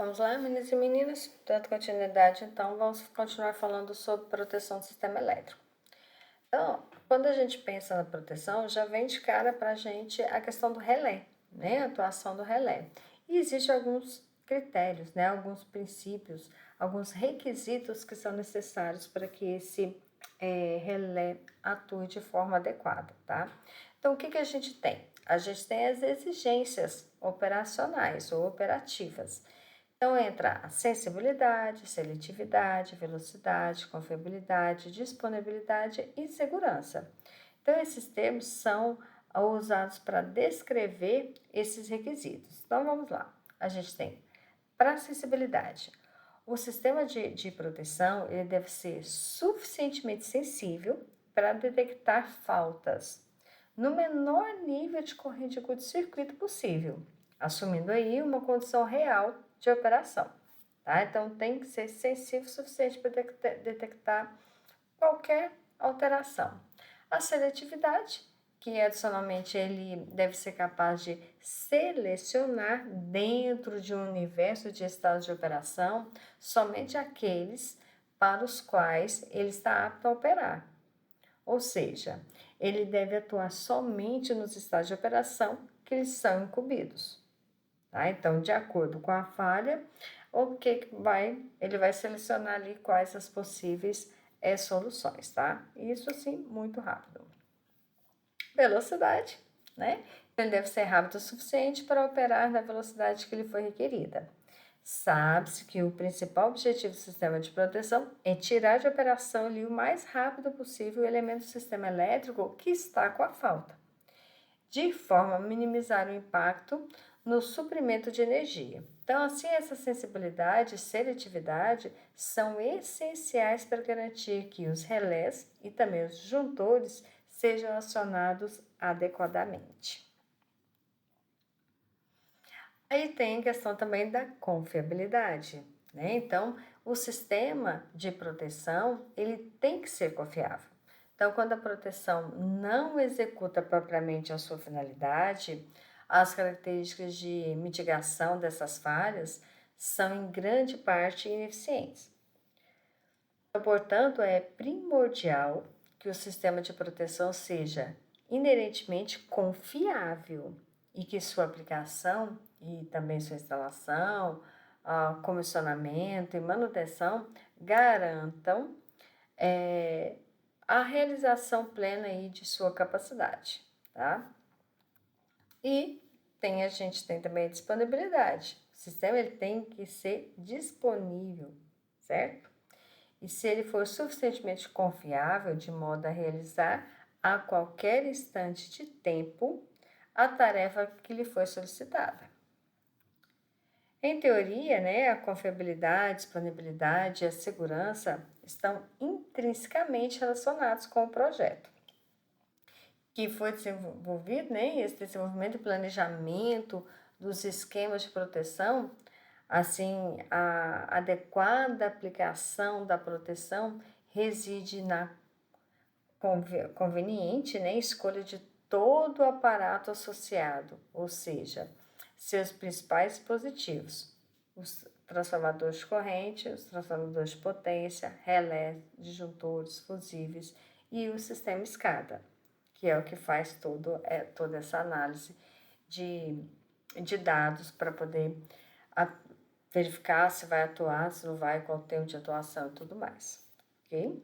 Vamos lá, meninos e meninas? Dando continuidade, então, vamos continuar falando sobre proteção do sistema elétrico. Então, quando a gente pensa na proteção, já vem de cara para a gente a questão do relé, né? A atuação do relé. E existem alguns critérios, né? Alguns princípios, alguns requisitos que são necessários para que esse relé atue de forma adequada, tá? Então, o que a gente tem? A gente tem as exigências operacionais ou operativas. Então, entra a sensibilidade, seletividade, velocidade, confiabilidade, disponibilidade e segurança. Então, esses termos são usados para descrever esses requisitos. Então, vamos lá. A gente tem para a sensibilidade. O sistema de proteção ele deve ser suficientemente sensível para detectar faltas no menor nível de corrente de curto-circuito possível, assumindo aí uma condição real de operação. Tá? Então, tem que ser sensível o suficiente para detectar qualquer alteração. A seletividade, que adicionalmente ele deve ser capaz de selecionar dentro de um universo de estados de operação somente aqueles para os quais ele está apto a operar. Ou seja, ele deve atuar somente nos estados de operação que eles são incumbidos. Tá? Então, de acordo com a falha, ele vai selecionar ali quais as possíveis soluções, tá? Isso assim, muito rápido. Velocidade, né? Ele deve ser rápido o suficiente para operar na velocidade que lhe foi requerida. Sabe-se que o principal objetivo do sistema de proteção é tirar de operação ali o mais rápido possível o elemento do sistema elétrico que está com a falta, de forma a minimizar o impacto no suprimento de energia. Então, assim, essa sensibilidade e seletividade são essenciais para garantir que os relés e também os disjuntores sejam acionados adequadamente. Aí tem a questão também da confiabilidade, né? Então, o sistema de proteção, ele tem que ser confiável. Então, quando a proteção não executa propriamente a sua finalidade, as características de mitigação dessas falhas são em grande parte ineficientes. Então, portanto, é primordial que o sistema de proteção seja inerentemente confiável e que sua aplicação e também sua instalação, comissionamento e manutenção garantam a realização plena aí de sua capacidade, tá? E a gente tem também a disponibilidade. O sistema ele tem que ser disponível, certo? E se ele for suficientemente confiável de modo a realizar a qualquer instante de tempo a tarefa que lhe foi solicitada. Em teoria, né, a confiabilidade, disponibilidade e a segurança estão intrinsecamente relacionados com o projeto, que foi desenvolvido, né, esse desenvolvimento e planejamento dos esquemas de proteção. Assim, a adequada aplicação da proteção reside na conveniente, né, escolha de todo o aparato associado, ou seja, seus principais dispositivos, os transformadores de corrente, os transformadores de potência, relés, disjuntores, fusíveis e o sistema SCADA, que é o que faz toda essa análise de dados para poder verificar se vai atuar, se não vai, qual o tempo de atuação e tudo mais, ok?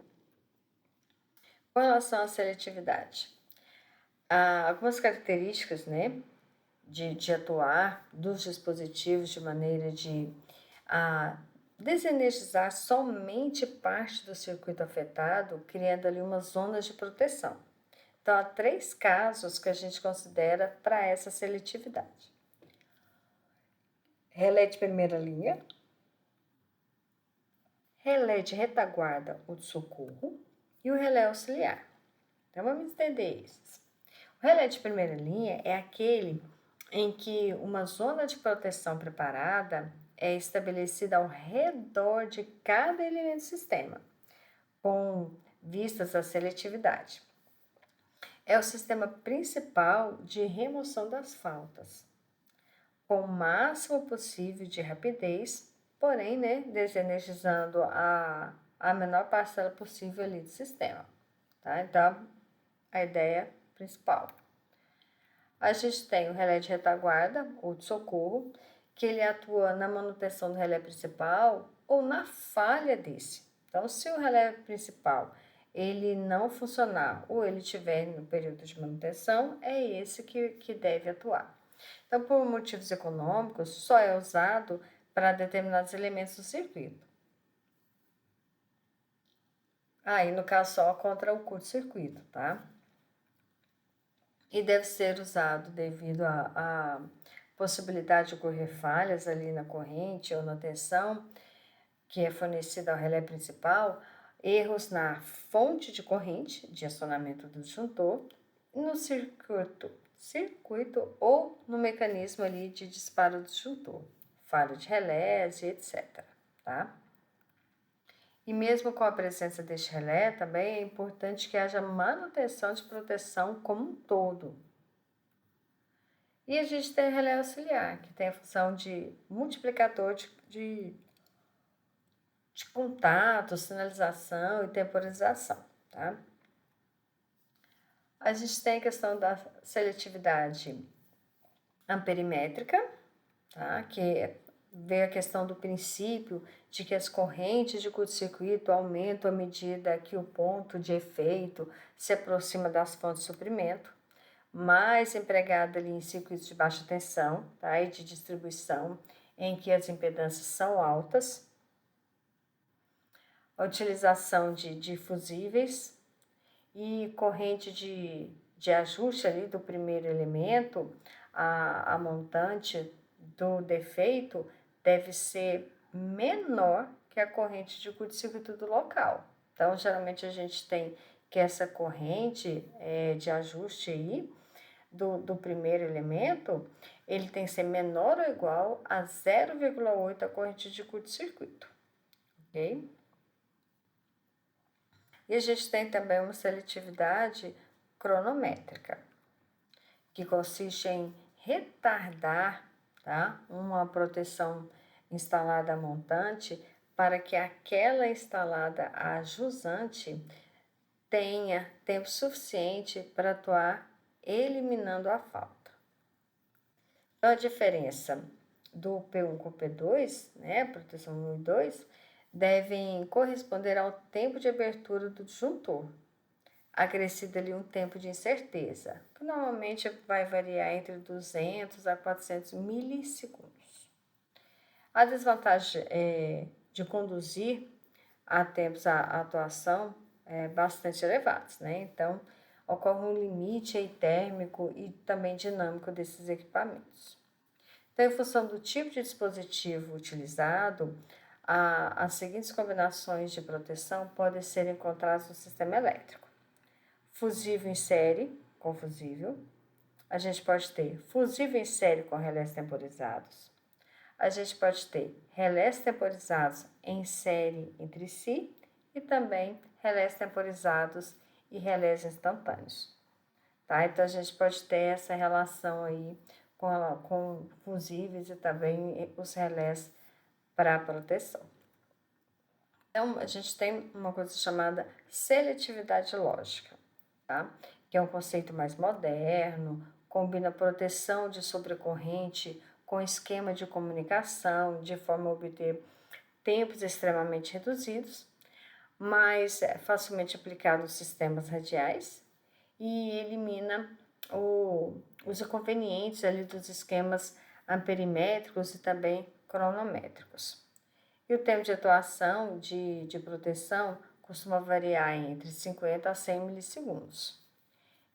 Com relação à seletividade, há algumas características, né, de atuar dos dispositivos de maneira de desenergizar somente parte do circuito afetado, criando ali umas zonas de proteção. Então, há 3 casos que a gente considera para essa seletividade. Relé de primeira linha, relé de retaguarda ou de socorro e o relé auxiliar. Então, vamos entender esses. O relé de primeira linha é aquele em que uma zona de proteção preparada é estabelecida ao redor de cada elemento do sistema, com vistas à seletividade. É o sistema principal de remoção das faltas. com o máximo possível de rapidez, porém, né, desenergizando a menor parcela possível ali do sistema, tá? Então, a ideia principal. A gente tem o relé de retaguarda ou de socorro, que ele atua na manutenção do relé principal ou na falha desse. Então, se o relé principal ele não funcionar ou ele estiver no período de manutenção, é esse que deve atuar. Então, por motivos econômicos, só é usado para determinados elementos do circuito. Aí, no caso, só contra o curto-circuito, tá? E deve ser usado devido à possibilidade de ocorrer falhas ali na corrente ou na tensão que é fornecida ao relé principal, erros na fonte de corrente de acionamento do disjuntor, no circuito ou no mecanismo ali de disparo do disjuntor, falha de relés e etc. Tá? E mesmo com a presença deste relé, também é importante que haja manutenção de proteção como um todo. E a gente tem o relé auxiliar, que tem a função de multiplicador de contato, sinalização e temporização, tá? A gente tem a questão da seletividade amperimétrica, tá? Que vê a questão do princípio de que as correntes de curto-circuito aumentam à medida que o ponto de efeito se aproxima das fontes de suprimento, mais empregada ali em circuitos de baixa tensão, tá? E de distribuição, em que as impedâncias são altas. A utilização de fusíveis e corrente de ajuste ali do primeiro elemento, a montante do defeito deve ser menor que a corrente de curto-circuito do local. Então, geralmente a gente tem que essa corrente de ajuste aí do primeiro elemento, ele tem que ser menor ou igual a 0,8 a corrente de curto-circuito, ok? E a gente tem também uma seletividade cronométrica, que consiste em retardar, tá, uma proteção instalada a montante para que aquela instalada a jusante tenha tempo suficiente para atuar eliminando a falta. Então, a diferença do P1 com o P2, né, proteção 1 e 2, devem corresponder ao tempo de abertura do disjuntor, acrescido ali um tempo de incerteza, que normalmente vai variar entre 200 a 400 milissegundos. A desvantagem de conduzir a tempos a atuação bastante elevados, né? Então, ocorre um limite aí térmico e também dinâmico desses equipamentos. Então, em função do tipo de dispositivo utilizado, as seguintes combinações de proteção podem ser encontradas no sistema elétrico: fusível em série com fusível, a gente pode ter fusível em série com relés temporizados, a gente pode ter relés temporizados em série entre si e também relés temporizados e relés instantâneos, tá? Então, a gente pode ter essa relação aí com fusíveis e também os relés para proteção. Então, a gente tem uma coisa chamada seletividade lógica, tá? Que é um conceito mais moderno, combina proteção de sobrecorrente com esquema de comunicação, de forma a obter tempos extremamente reduzidos, mas facilmente aplicado aos sistemas radiais e elimina os inconvenientes ali dos esquemas amperimétricos e também cronométricos. E o tempo de atuação de proteção costuma variar entre 50 a 100 milissegundos.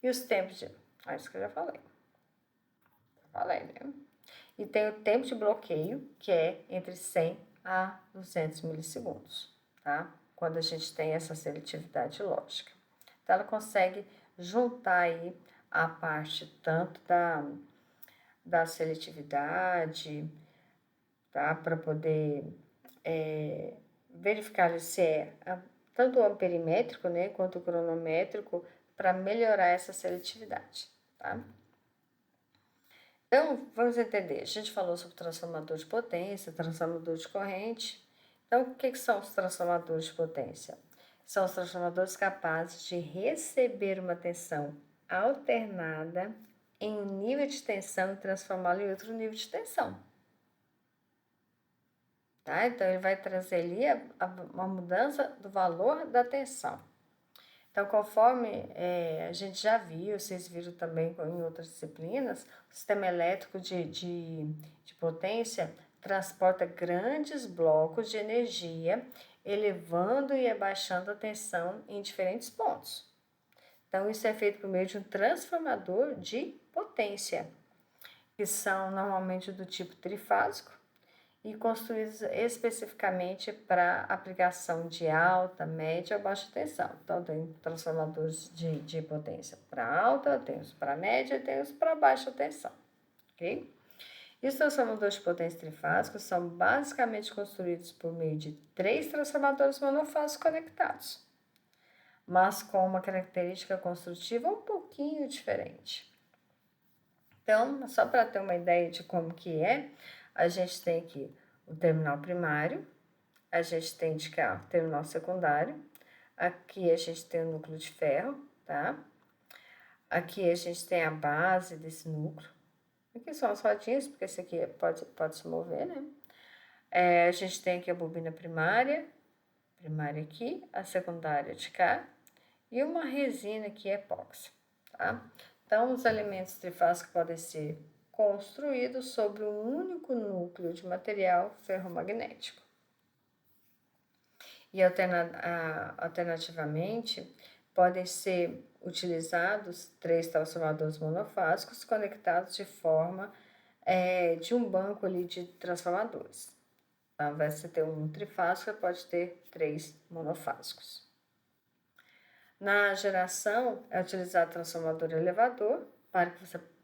E os tempos de... isso que eu já falei. Né? E tem o tempo de bloqueio, que é entre 100 a 200 milissegundos, tá? Quando a gente tem essa seletividade lógica. Então, ela consegue juntar aí a parte tanto da seletividade, tá? Para poder verificar se é tanto o amperimétrico, né, quanto o cronométrico, para melhorar essa seletividade, tá? Então, vamos entender. A gente falou sobre transformador de potência, transformador de corrente. Então, o que são os transformadores de potência? São os transformadores capazes de receber uma tensão alternada em um nível de tensão e transformá-lo em outro nível de tensão. Tá? Então, ele vai trazer ali uma mudança do valor da tensão. Então, conforme a gente já viu, vocês viram também em outras disciplinas, o sistema elétrico de potência transporta grandes blocos de energia, elevando e abaixando a tensão em diferentes pontos. Então, isso é feito por meio de um transformador de potência, que são normalmente do tipo trifásico e construídos especificamente para aplicação de alta, média ou baixa tensão. Então, tem transformadores de potência para alta, tem os para média e tem os para baixa tensão, ok? E os transformadores de potência trifásicos são basicamente construídos por meio de 3 transformadores monofásicos conectados, mas com uma característica construtiva um pouquinho diferente. Então, só para ter uma ideia de como que é, a gente tem aqui o terminal primário, a gente tem de cá o terminal secundário, aqui a gente tem o núcleo de ferro, tá? Aqui a gente tem a base desse núcleo, aqui são as rodinhas, porque esse aqui pode se mover, né? A gente tem aqui a bobina primária aqui, a secundária de cá, e uma resina aqui epóxi, tá? Então, os elementos trifásicos podem ser construídos sobre um único núcleo de material ferromagnético. E alternativamente, podem ser utilizados 3 transformadores monofásicos conectados de forma de um banco ali de transformadores. Ao invés de ter um trifásico, pode ter 3 monofásicos. Na geração, é utilizado transformador elevador para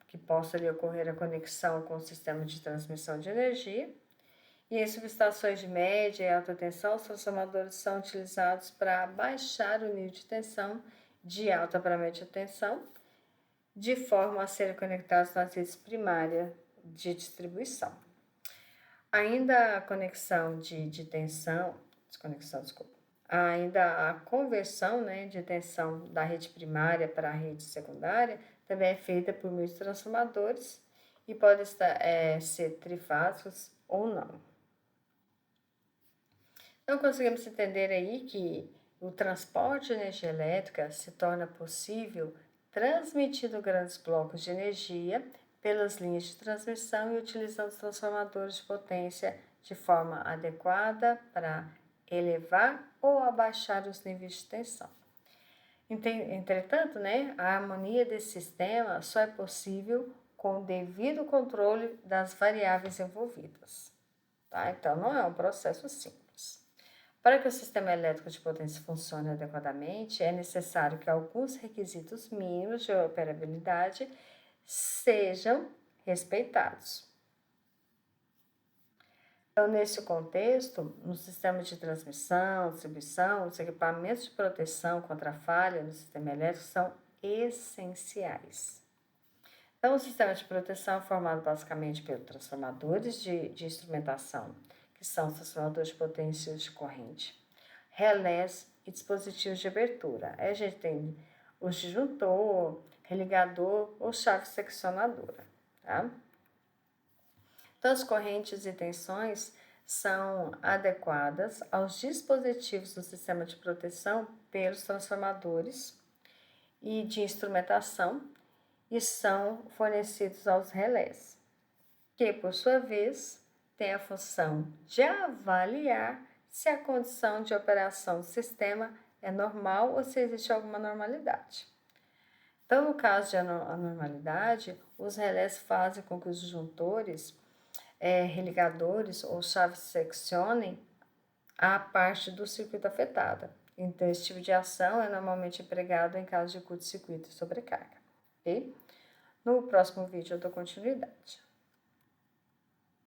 que possa ali ocorrer a conexão com o sistema de transmissão de energia. E em subestações de média e alta tensão, os transformadores são utilizados para baixar o nível de tensão de alta para média tensão, de forma a serem conectados nas redes primárias de distribuição. Ainda a conexão de tensão, ainda a conversão, né, de tensão da rede primária para a rede secundária também é feita por meio de transformadores e pode ser trifásicos ou não. Então, conseguimos entender aí que o transporte de energia elétrica se torna possível transmitindo grandes blocos de energia pelas linhas de transmissão e utilizando os transformadores de potência de forma adequada para elevar ou abaixar os níveis de tensão. Entretanto, né, a harmonia desse sistema só é possível com o devido controle das variáveis envolvidas. Tá? Então, não é um processo simples. Para que o sistema elétrico de potência funcione adequadamente, é necessário que alguns requisitos mínimos de operabilidade sejam respeitados. Então, nesse contexto, no sistema de transmissão, distribuição, os equipamentos de proteção contra falha no sistema elétrico são essenciais. Então, o sistema de proteção é formado basicamente pelos transformadores de instrumentação, que são os transformadores de potência de corrente, relés e dispositivos de abertura. Aí a gente tem o disjuntor, religador ou chave seccionadora, tá? Então, as correntes e tensões são adequadas aos dispositivos do sistema de proteção pelos transformadores e de instrumentação e são fornecidos aos relés, que, por sua vez, tem a função de avaliar se a condição de operação do sistema é normal ou se existe alguma anormalidade. Então, no caso de anormalidade, os relés fazem com que os disjuntores, religadores ou chaves seccionem a parte do circuito afetada. Então, esse tipo de ação é normalmente empregado em caso de curto-circuito e sobrecarga. Ok? No próximo vídeo eu dou continuidade.